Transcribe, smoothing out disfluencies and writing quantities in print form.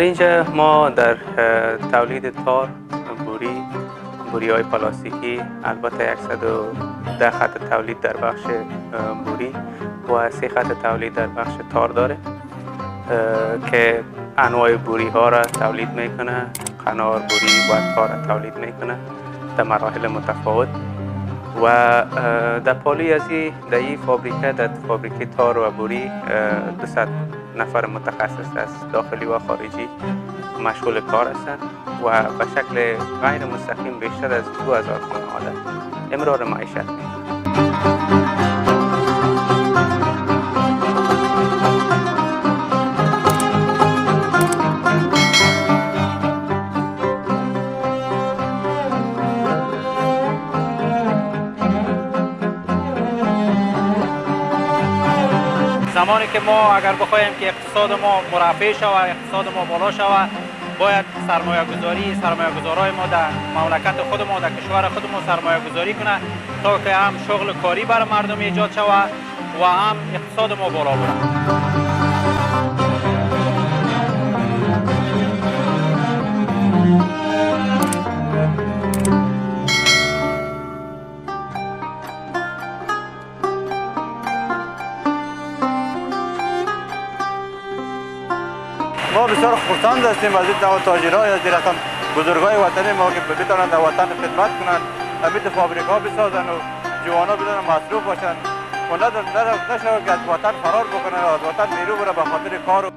اینجا ما در تولید تار، بوری های پلاستیکی، البته 110 خط تولید در بخش بوری و 3 خط تولید در بخش تار داره که انواع بوری ها را تولید میکنه، قنار بوری و تار را تولید میکنه در مراحل متفاوت. و در پالی از در این فابریکه تار و بوری 200 نفر متخصص از داخلی و خارجی مشغول کار هستند و به شکل غیر مستقیم بیشتر از 2000 خانواده امرار معیشت می‌کنند. زمانی که ما اگر بخوایم که اقتصاد ما مرفع شود، اقتصاد ما بالا شود، باید سرمایه گذارای ما در مملکت خود ما، در کشور خود ما سرمایه گذاری کنه تا که هم شغل کاری بر مردم ایجاد شود و هم اقتصاد ما بالا بره. ما بسیار خرسند هستیم از این نوع تاجرای از دیرتان بزرگای وطنی ما که بتوانند در وطن خدمت کنند، امید فابریکا بسازند و جوانا بدون مصروف باشند و نشود که از وطن فرار بکنند و از وطن بیرون بره به خاطر کار.